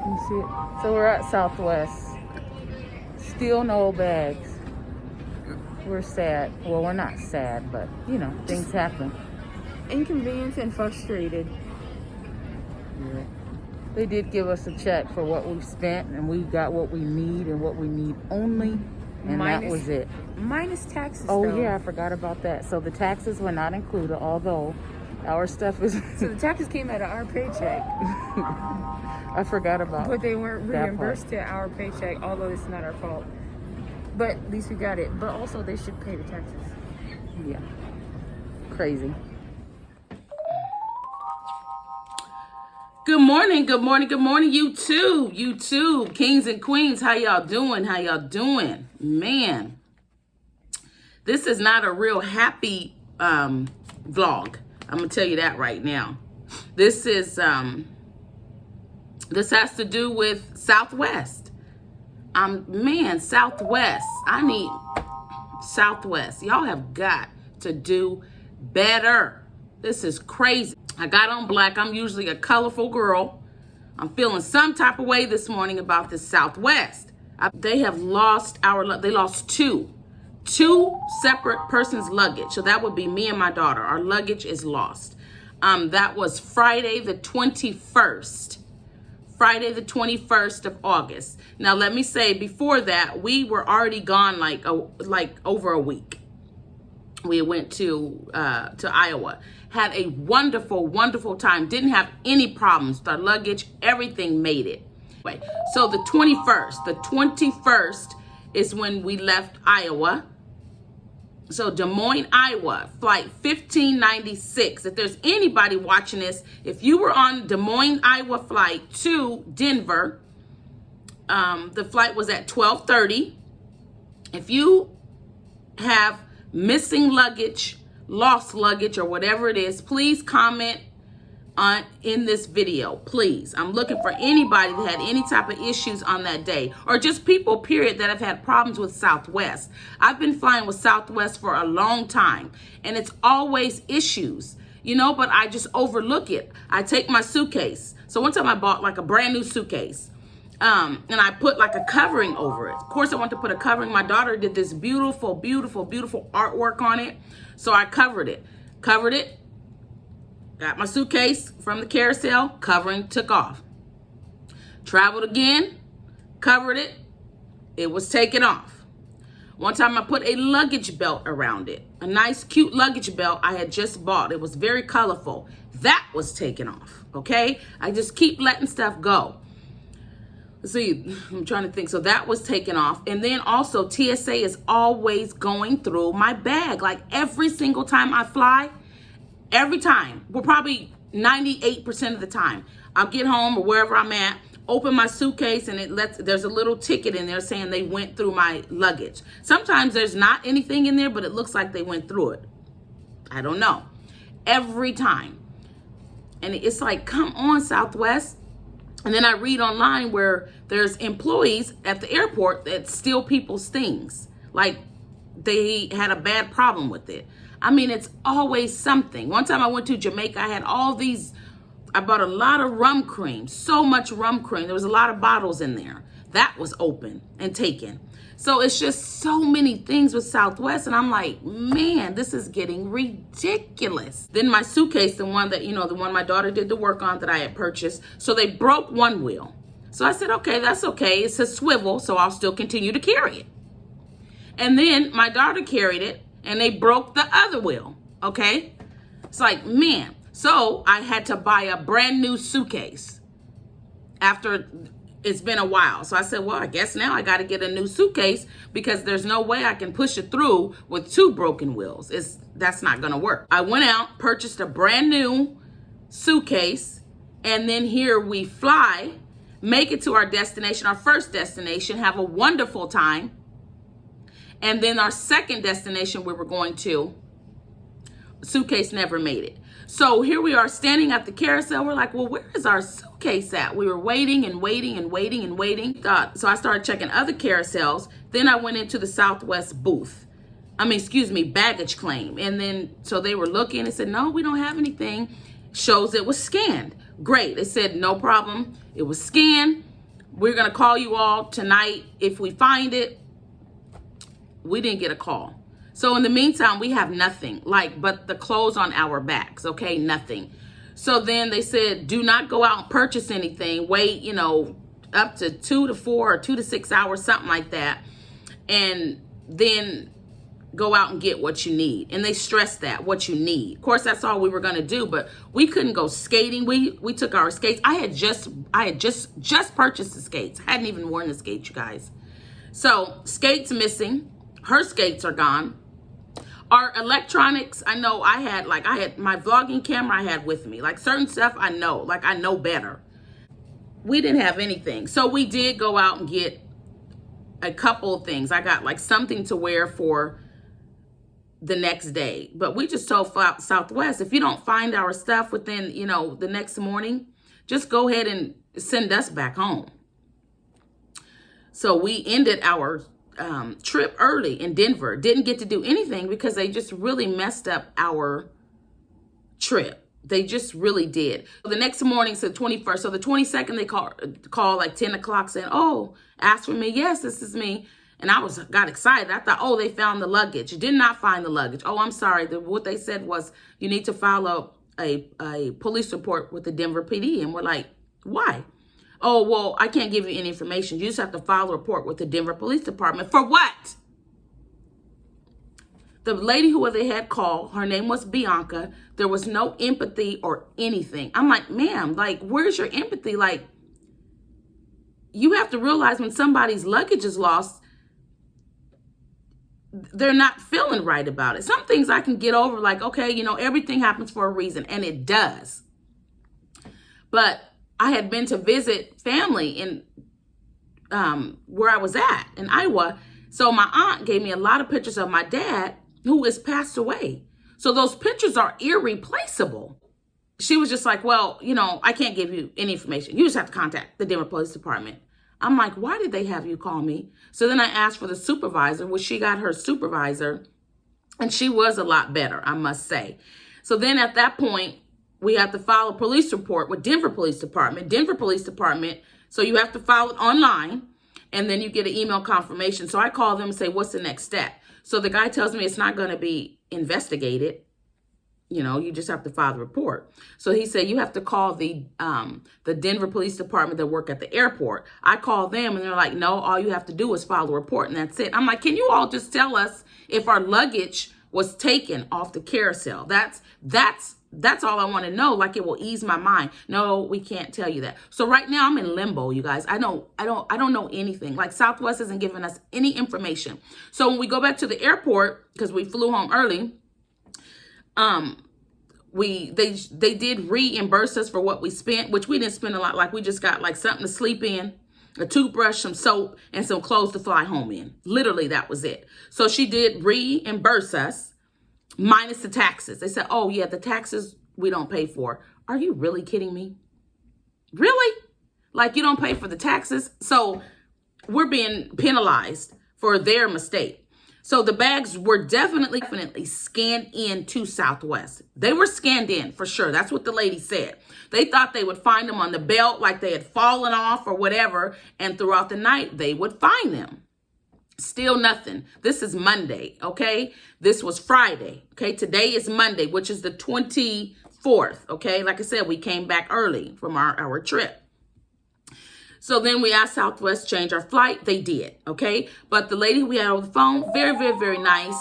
You see it? So we're at Southwest. Still no bags. We're sad. Well, we're not sad, but you know, things happen. Inconvenienced and frustrated. Yeah. They did give us a check for what we've spent, and we got what we need and what we need only, and that was it. Minus taxes. Oh though. yeah, I forgot about that. So the taxes were not included, although our stuff is. So the taxes came out of our paycheck. I forgot about. But they weren't that reimbursed to our paycheck, although it's not our fault. But at least we got it. But also they should pay the taxes. Yeah. Crazy. Good morning, good morning, good morning, you too, kings and queens. How y'all doing? How y'all doing? Man, this is not a real happy vlog. I'm gonna tell you that right now. This is this has to do with Southwest. Man, Southwest. I need Southwest. Y'all have got to do better. This is crazy. I got on black. I'm usually a colorful girl. I'm feeling some type of way this morning about this Southwest. They have lost they lost two separate persons' luggage. So that would be me and my daughter. Our luggage is lost. That was Friday the 21st. Friday the 21st of August. Now let me say, before that, we were already gone like over a week. We went to Iowa. Had a wonderful, wonderful time. Didn't have any problems. The luggage, everything made it. So the 21st is when we left Iowa. So Des Moines, Iowa, flight 1596. If there's anybody watching this, if you were on Des Moines, Iowa flight to Denver, the flight was at 12:30. If you have missing luggage, lost luggage, or whatever it is, please comment in this video, please. I'm looking for anybody that had any type of issues on that day, or just people, period, that have had problems with Southwest. I've been flying with Southwest for a long time, and it's always issues, you know, but I just overlook it. I take my suitcase. So one time I bought like a brand new suitcase, and I put like a covering over it. Of course, I want to put a covering. My daughter did this beautiful, beautiful, beautiful artwork on it. So I covered it, got my suitcase from the carousel, covering took off. Traveled again, covered it, it was taken off. One time I put a luggage belt around it, a nice cute luggage belt I had just bought. It was very colorful. That was taken off, okay? I just keep letting stuff go. Let's see, I'm trying to think. So that was taken off. And then also TSA is always going through my bag. Like every single time I fly, every time, well, probably 98% of the time, I'll get home or wherever I'm at, open my suitcase, and there's a little ticket in there saying they went through my luggage. Sometimes there's not anything in there, but it looks like they went through it. I don't know. Every time. And it's like, come on, Southwest. And then I read online where there's employees at the airport that steal people's things. Like they had a bad problem with it. I mean, it's always something. One time I went to Jamaica, I bought a lot of rum cream, so much rum cream. There was a lot of bottles in there. That was open and taken. So it's just so many things with Southwest. And I'm like, man, this is getting ridiculous. Then my suitcase, the one that, the one my daughter did the work on that I had purchased. So they broke one wheel. So I said, okay, that's okay. It's a swivel, so I'll still continue to carry it. And then my daughter carried it and they broke the other wheel. Okay. It's like, man. So I had to buy a brand new suitcase after it's been a while. So I said, well, I guess now I got to get a new suitcase because there's no way I can push it through with 2 broken wheels. That's not going to work. I went out, purchased a brand new suitcase, and then here we fly, make it to our destination, our first destination, have a wonderful time. And then our second destination we were going to, suitcase never made it. So here we are standing at the carousel. We're like, well, where is our suitcase at? We were waiting and waiting and waiting and waiting. So I started checking other carousels. Then I went into the Southwest booth. Baggage claim. And then, so they were looking and said, no, we don't have anything. Shows it was scanned. Great. They said, no problem. It was scanned. We're going to call you all tonight if we find it. We didn't get a call. So in the meantime, we have nothing but the clothes on our backs. Okay. Nothing. So then they said, do not go out and purchase anything. Wait, up to 2 to 4 or 2 to 6 hours, something like that. And then go out and get what you need. And they stressed that, what you need. Of course, that's all we were going to do, but we couldn't go skating. We took our skates. I had just purchased the skates. I hadn't even worn the skates, you guys. So skates missing. Her skates are gone. Our electronics, I know I had my vlogging camera I had with me. Like certain stuff I know better. We didn't have anything. So we did go out and get a couple of things. I got like something to wear for the next day. But we just told Southwest, if you don't find our stuff within, the next morning, just go ahead and send us back home. So we ended our trip early in Denver. Didn't get to do anything because they just really messed up our trip. They just really did. The next morning, so the 21st, so the 22nd, they call like 10 o'clock saying, oh, ask for me. Yes, this is me. And I got excited. I thought, oh, they found the luggage. Did not find the luggage. Oh, I'm sorry. What they said was you need to file a police report with the Denver PD. And we're like, why? Oh, well, I can't give you any information. You just have to file a report with the Denver Police Department. For what? The lady who they had called, her name was Bianca. There was no empathy or anything. I'm like, ma'am, where's your empathy? You have to realize when somebody's luggage is lost, they're not feeling right about it. Some things I can get over, okay, everything happens for a reason, and it does. But I had been to visit family in where I was at in Iowa. So my aunt gave me a lot of pictures of my dad who has passed away. So those pictures are irreplaceable. She was just like, well, I can't give you any information. You just have to contact the Denver Police Department. I'm like, why did they have you call me? So then I asked for the supervisor, which she got her supervisor, and she was a lot better, I must say. So then at that point, we have to file a police report with Denver Police Department. Denver Police Department, so you have to file it online, and then you get an email confirmation. So I call them and say, what's the next step? So the guy tells me it's not going to be investigated. You just have to file the report. So he said, you have to call the Denver Police Department that work at the airport. I called them and they're like, no, all you have to do is file the report and that's it. I'm like, can you all just tell us if our luggage was taken off the carousel? That's all I want to know. It will ease my mind. No, we can't tell you that. So right now I'm in limbo, you guys. I don't know anything. Southwest isn't giving us any information. So when we go back to the airport, because we flew home early, they did reimburse us for what we spent, which we didn't spend a lot. We just got something to sleep in, a toothbrush, some soap, and some clothes to fly home in. Literally, that was it. So she did reimburse us minus the taxes. They said, oh yeah, the taxes we don't pay for. Are you really kidding me? Really? You don't pay for the taxes? So we're being penalized for their mistake. So the bags were definitely scanned in to Southwest. They were scanned in for sure. That's what the lady said. They thought they would find them on the belt, they had fallen off or whatever. And throughout the night, they would find them. Still nothing. This is Monday, okay? This was Friday, okay? Today is Monday, which is the 24th, okay? Like I said, we came back early from our trip. So then we asked Southwest to change our flight. They did, okay? But the lady we had on the phone, very, very, very nice,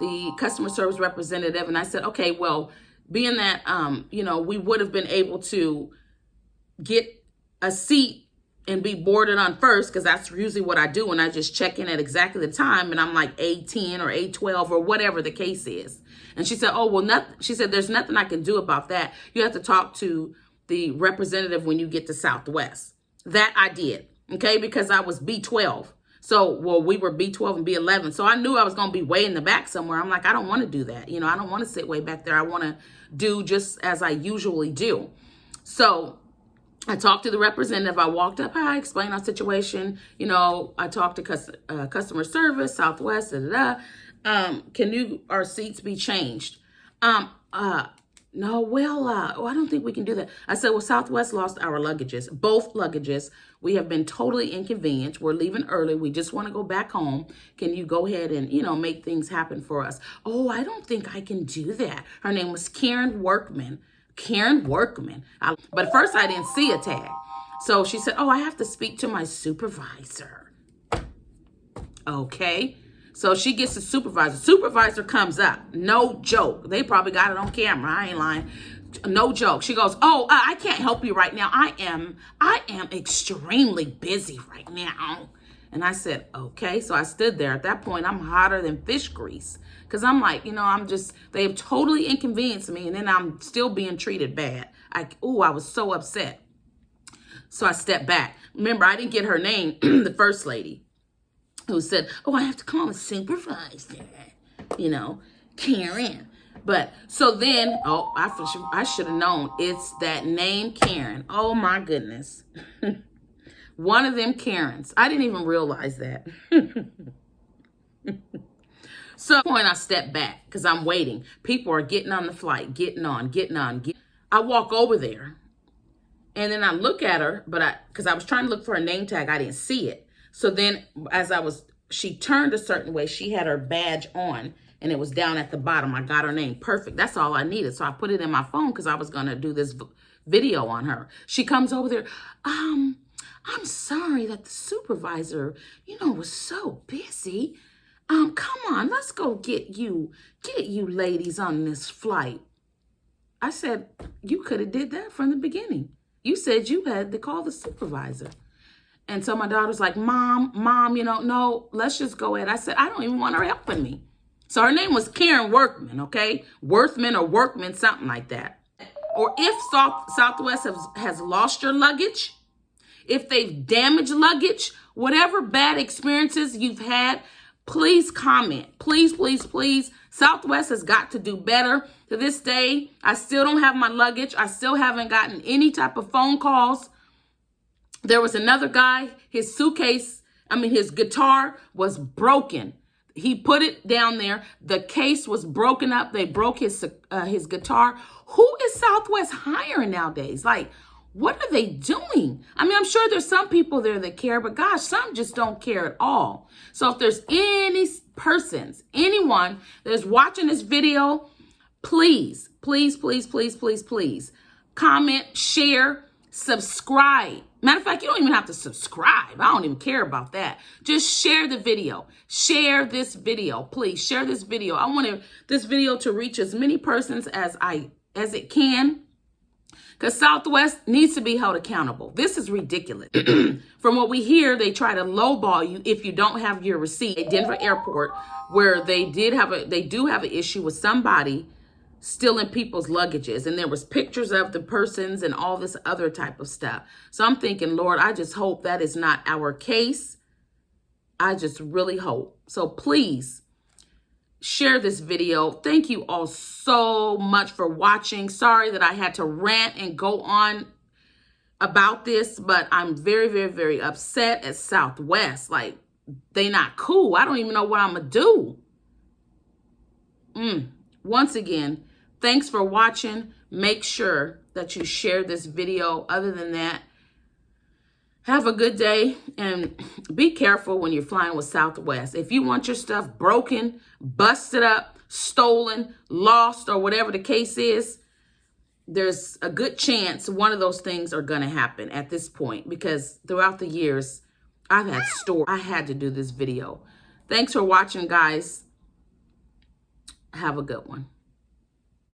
the customer service representative. And I said, okay, well, being that, we would have been able to get a seat and be boarded on first, because that's usually what I do, and I just check in at exactly the time, and I'm like A10 or A12 or whatever the case is. And she said, oh, well, nothing. She said, there's nothing I can do about that. You have to talk to the representative when you get to Southwest. That I did, okay, because I was B12. So, well, we were B12 and B11. So I knew I was going to be way in the back somewhere. I'm like, I don't want to do that. You know, I don't want to sit way back there. I want to do just as I usually do. So I talked to the representative. I walked up, I explained our situation. You know, I talked to customer service, Southwest, can our seats be changed? No, well, I don't think we can do that. I said, well, Southwest lost our luggages, both luggages. We have been totally inconvenienced. We're leaving early. We just want to go back home. Can you go ahead and, you know, make things happen for us? Oh, I don't think I can do that. Her name was Karen Workman. Karen Workman. But at first I didn't see a tag. So she said, oh, I have to speak to my supervisor. Okay. So she gets the supervisor. Supervisor comes up. No joke. They probably got it on camera. I ain't lying. No joke. She goes, oh, I can't help you right now. I am extremely busy right now. And I said, okay. So I stood there. At that point, I'm hotter than fish grease. Because I'm like, you know, they have totally inconvenienced me. And then I'm still being treated bad. I was so upset. So I stepped back. Remember, I didn't get her name, the first lady, who said, oh, I have to call a supervisor, you know, Karen. But so then, oh, I should have known. It's that name, Karen. Oh, my goodness. One of them Karens. I didn't even realize that. So at that point, I stepped back because I'm waiting. People are getting on the flight, getting on. I walk over there, and then I look at her, because I was trying to look for a name tag. I didn't see it. So then she turned a certain way. She had her badge on, and it was down at the bottom. I got her name. Perfect. That's all I needed. So I put it in my phone because I was going to do this video on her. She comes over there. I'm sorry that the supervisor, you know, was so busy. Come on, let's go get you ladies on this flight. I said, you could have did that from the beginning. You said you had to call the supervisor. And so my daughter's like, Mom, you know, no, let's just go ahead. I said, I don't even want her helping me. So her name was Karen Workman, okay? Worthman or Workman, something like that. Or if Southwest has lost your luggage, if they've damaged luggage, whatever bad experiences you've had, please comment. Please, please, please. Southwest has got to do better. To this day, I still don't have my luggage. I still haven't gotten any type of phone calls. There was another guy, his guitar was broken. He put it down there. The case was broken up. They broke his guitar. Who is Southwest hiring nowadays? Like, what are they doing? I mean, I'm sure there's some people there that care, but gosh, some just don't care at all. So if there's anyone that is watching this video, please, please, please, please, please, please comment, share, subscribe. Matter of fact, you don't even have to subscribe. I don't even care about that. Just share the video. Share this video. Please share this video. I want this video to reach as many persons as it can. Because Southwest needs to be held accountable. This is ridiculous. From what we hear, they try to lowball you if you don't have your receipt at Denver Airport, where they do have an issue with somebody stealing people's luggages. And there was pictures of the persons and all this other type of stuff. So I'm thinking, Lord, I just hope that is not our case. I just really hope. So please share this video. Thank you all so much for watching. Sorry that I had to rant and go on about this, but I'm very, very, very upset at Southwest. Like, they not cool. I don't even know what I'm gonna do. Once again, thanks for watching. Make sure that you share this video. Other than that, have a good day and be careful when you're flying with Southwest. If you want your stuff broken, busted up, stolen, lost, or whatever the case is, there's a good chance one of those things are going to happen at this point, because throughout the years, I've had stories. I had to do this video. Thanks for watching, guys. Have a good one.